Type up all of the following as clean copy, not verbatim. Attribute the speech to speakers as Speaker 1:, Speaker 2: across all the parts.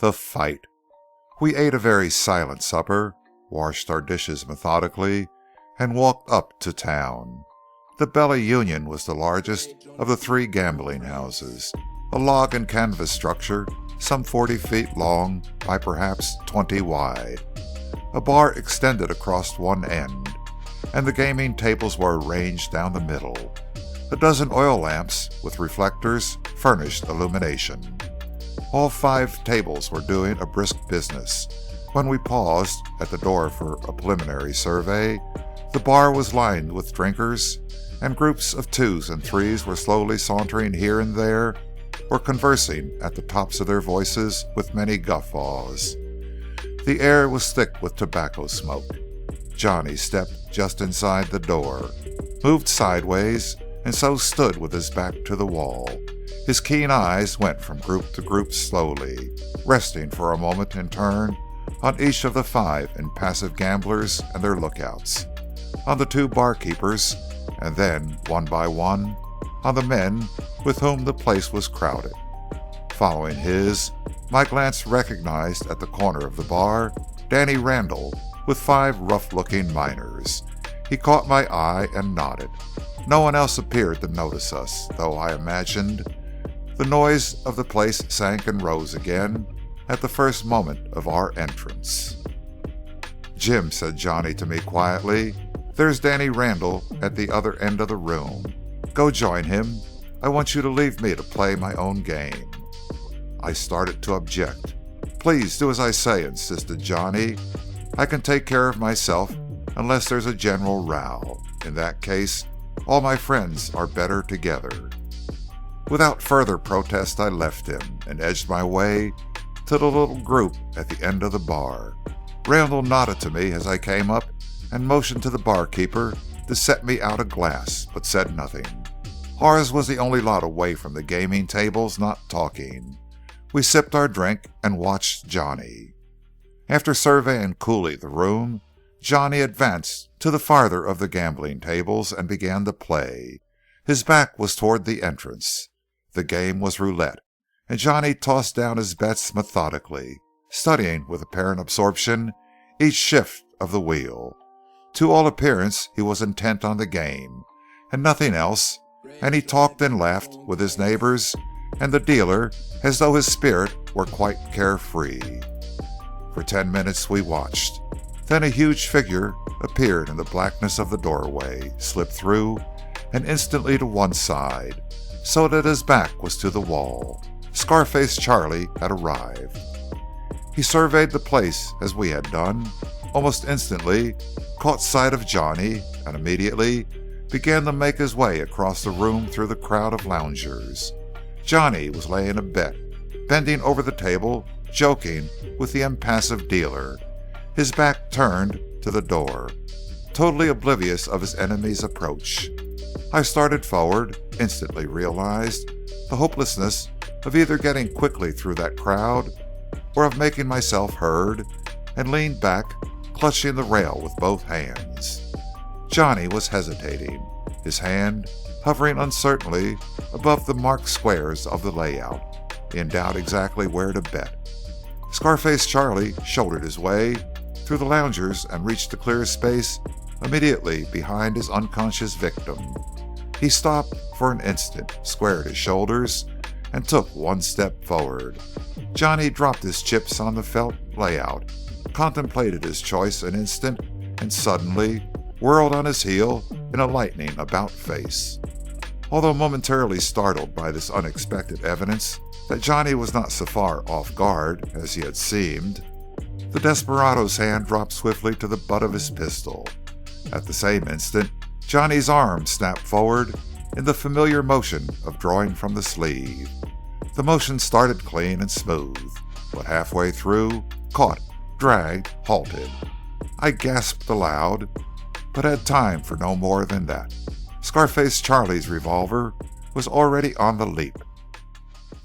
Speaker 1: The fight. We ate a very silent supper, washed our dishes methodically, and walked up to town. The Bella Union was the largest of the 3 gambling houses, a log and canvas structure some 40 feet long by perhaps 20 wide. A bar extended across one end, and the gaming tables were arranged down the middle. A dozen oil lamps with reflectors furnished illumination. All 5 tables were doing a brisk business. When we paused at the door for a preliminary survey, the bar was lined with drinkers, and groups of 2s and 3s were slowly sauntering here and there or conversing at the tops of their voices with many guffaws. The air was thick with tobacco smoke. Johnny stepped just inside the door, moved sideways, and so stood with his back to the wall. His keen eyes went from group to group slowly, resting for a moment in turn on each of the 5 impassive gamblers and their lookouts, on the 2 barkeepers, and then, one by one, on the men with whom the place was crowded. Following my glance recognized at the corner of the bar Danny Randall with 5 rough-looking miners. He caught my eye and nodded. No one else appeared to notice us, though I imagined the noise of the place sank and rose again at the first moment of our entrance. "Jim," said Johnny to me quietly, "there's Danny Randall at the other end of the room. Go join him. I want you to leave me to play my own game." I started to object. "Please do as I say," insisted Johnny. "I can take care of myself unless there's a general row. In that case, all my friends are better together." Without further protest, I left him and edged my way to the little group at the end of the bar. Randall nodded to me as I came up and motioned to the barkeeper to set me out a glass, but said nothing. Ours was the only lot away from the gaming tables not talking. We sipped our drink and watched Johnny. After surveying coolly the room, Johnny advanced to the farther of the gambling tables and began to play. His back was toward the entrance. The game was roulette, and Johnny tossed down his bets methodically, studying with apparent absorption each shift of the wheel. To all appearance, he was intent on the game, and nothing else, and he talked and laughed with his neighbors and the dealer as though his spirit were quite carefree. For 10 minutes we watched. Then a huge figure appeared in the blackness of the doorway, slipped through, and instantly to one side, so that his back was to the wall. Scarface Charlie had arrived. He surveyed the place as we had done, almost instantly caught sight of Johnny, and immediately began to make his way across the room through the crowd of loungers. Johnny was laying a bet, bending over the table, joking with the impassive dealer, his back turned to the door, totally oblivious of his enemy's approach. I started forward, instantly realized the hopelessness of either getting quickly through that crowd or of making myself heard, and leaned back, clutching the rail with both hands. Johnny was hesitating, his hand hovering uncertainly above the marked squares of the layout, in doubt exactly where to bet. Scarface Charlie shouldered his way through the loungers and reached the clear space immediately behind his unconscious victim. He stopped for an instant, squared his shoulders, and took one step forward. Johnny dropped his chips on the felt layout, contemplated his choice an instant, and suddenly whirled on his heel in a lightning about face. Although momentarily startled by this unexpected evidence that Johnny was not so far off guard as he had seemed, the desperado's hand dropped swiftly to the butt of his pistol. At the same instant, Johnny's arm snapped forward in the familiar motion of drawing from the sleeve. The motion started clean and smooth, but halfway through, caught, dragged, halted. I gasped aloud, but had time for no more than that. Scarface Charlie's revolver was already on the leap.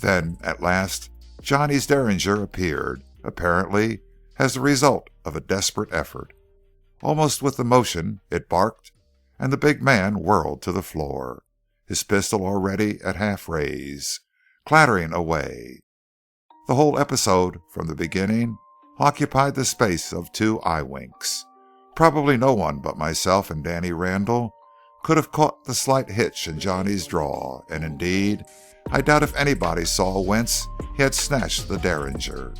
Speaker 1: Then, at last, Johnny's Derringer appeared, apparently as the result of a desperate effort. Almost with the motion, it barked, and the big man whirled to the floor, his pistol already at half raise, clattering away. The whole episode, from the beginning, occupied the space of 2 eye winks. Probably no one but myself and Danny Randall could have caught the slight hitch in Johnny's draw, and indeed, I doubt if anybody saw whence he had snatched the derringer.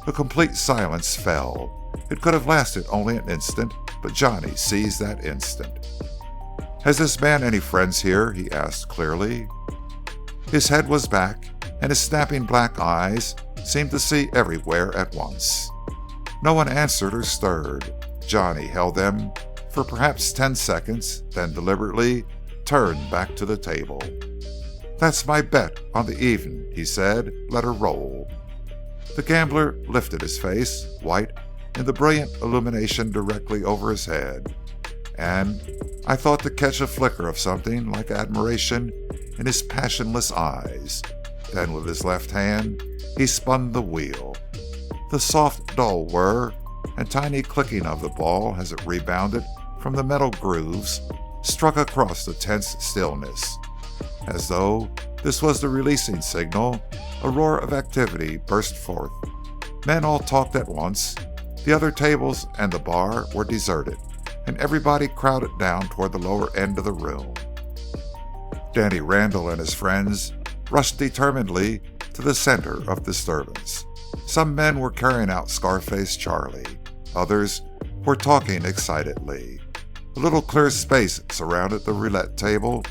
Speaker 1: A complete silence fell. It could have lasted only an instant, but Johnny seized that instant. "Has this man any friends here?" he asked clearly. His head was back, and his snapping black eyes seemed to see everywhere at once. No one answered or stirred. Johnny held them for perhaps 10 seconds, then deliberately turned back to the table. "That's my bet on the even," he said. "Let her roll." The gambler lifted his face, white in the brilliant illumination directly over his head, and I thought to catch a flicker of something like admiration in his passionless eyes. Then with his left hand, he spun the wheel. The soft, dull whir and tiny clicking of the ball as it rebounded from the metal grooves struck across the tense stillness. As though this was the releasing signal, a roar of activity burst forth. Men all talked at once. The other tables and the bar were deserted, and everybody crowded down toward the lower end of the room. Danny Randall and his friends rushed determinedly to the center of disturbance. Some men were carrying out Scarface Charlie. Others were talking excitedly. A little clear space surrounded the roulette table,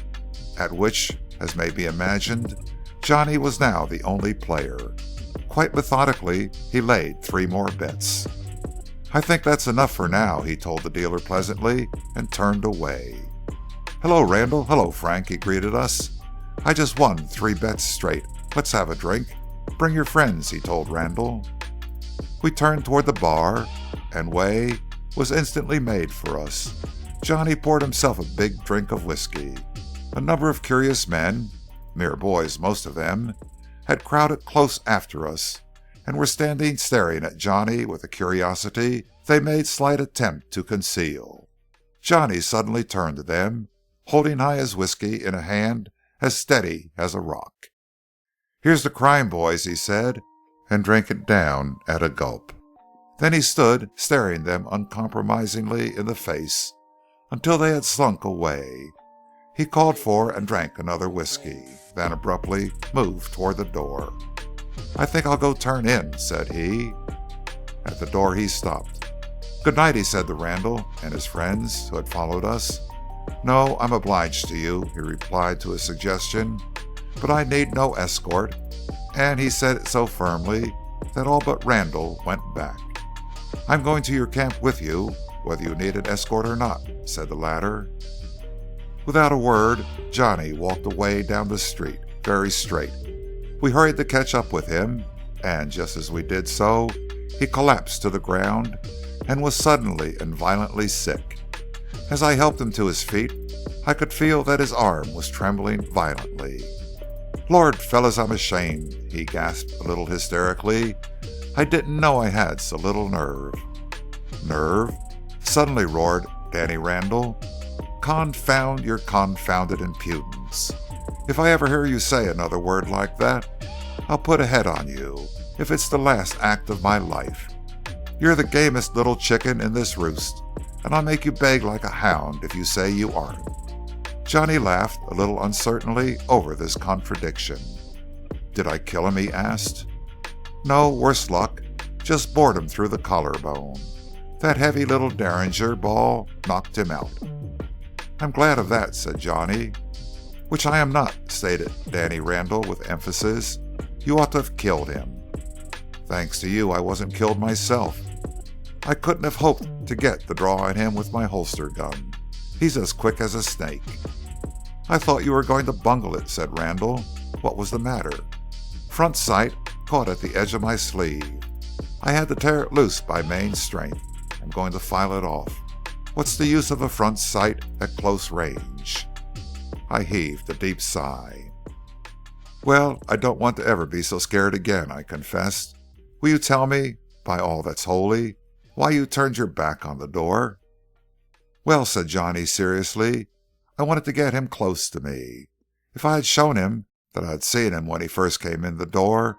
Speaker 1: at which, as may be imagined, Johnny was now the only player. Quite methodically, he laid 3 more bets. "I think that's enough for now," he told the dealer pleasantly, and turned away. "Hello, Randall. Hello, Frank," he greeted us. "I just won 3 bets straight. Let's have a drink. Bring your friends," he told Randall. We turned toward the bar, and way was instantly made for us. Johnny poured himself a big drink of whiskey. A number of curious men, mere boys most of them, had crowded close after us, and were standing staring at Johnny with a curiosity they made slight attempt to conceal. Johnny suddenly turned to them, holding high his whiskey in a hand as steady as a rock. "Here's the crime, boys," he said, and drank it down at a gulp. Then he stood staring them uncompromisingly in the face until they had slunk away. He called for and drank another whiskey, then abruptly moved toward the door. "I think I'll go turn in," said he. At the door he stopped. "Good night," he said to Randall and his friends who had followed us. "No, I'm obliged to you," he replied to his suggestion, "but I need no escort," and he said it so firmly that all but Randall went back. "I'm going to your camp with you, whether you need an escort or not," said the latter. Without a word, Johnny walked away down the street, very straight. We hurried to catch up with him, and just as we did so, he collapsed to the ground and was suddenly and violently sick. As I helped him to his feet, I could feel that his arm was trembling violently. "Lord, fellas, I'm ashamed," he gasped a little hysterically. "I didn't know I had so little nerve." "Nerve?" suddenly roared Danny Randall. "Confound your confounded impudence. If I ever hear you say another word like that, I'll put a head on you, if it's the last act of my life. You're the gamest little chicken in this roost, and I'll make you beg like a hound if you say you aren't." Johnny laughed a little uncertainly over this contradiction. "Did I kill him?" he asked. "No, worse luck. Just bored him through the collarbone. That heavy little derringer ball knocked him out." "I'm glad of that," said Johnny. "Which I am not," stated Danny Randall with emphasis. "You ought to have killed him." "Thanks to you, I wasn't killed myself. I couldn't have hoped to get the draw on him with my holster gun. He's as quick as a snake." "I thought you were going to bungle it," said Randall. "What was the matter?" "Front sight caught at the edge of my sleeve. I had to tear it loose by main strength. I'm going to file it off. What's the use of a front sight at close range?" I heaved a deep sigh. "Well, I don't want to ever be so scared again," I confessed. "Will you tell me, by all that's holy, why you turned your back on the door?" "Well," said Johnny seriously, "I wanted to get him close to me. If I had shown him that I had seen him when he first came in the door,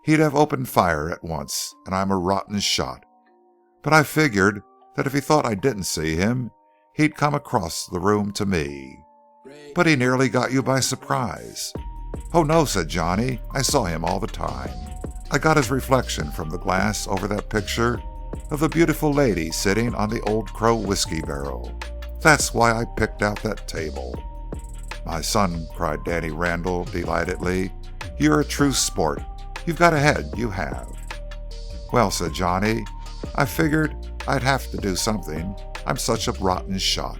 Speaker 1: he'd have opened fire at once, and I'm a rotten shot. But I figured that if he thought I didn't see him, he'd come across the room to me. But he nearly got you by surprise." "Oh, no," said Johnny. "I saw him all the time. I got his reflection from the glass over that picture of the beautiful lady sitting on the Old Crow whiskey barrel. That's why I picked out that table." "My son," cried Danny Randall delightedly, "you're a true sport. You've got a head, you have." "Well," said Johnny, "I figured I'd have to do something. I'm such a rotten shot."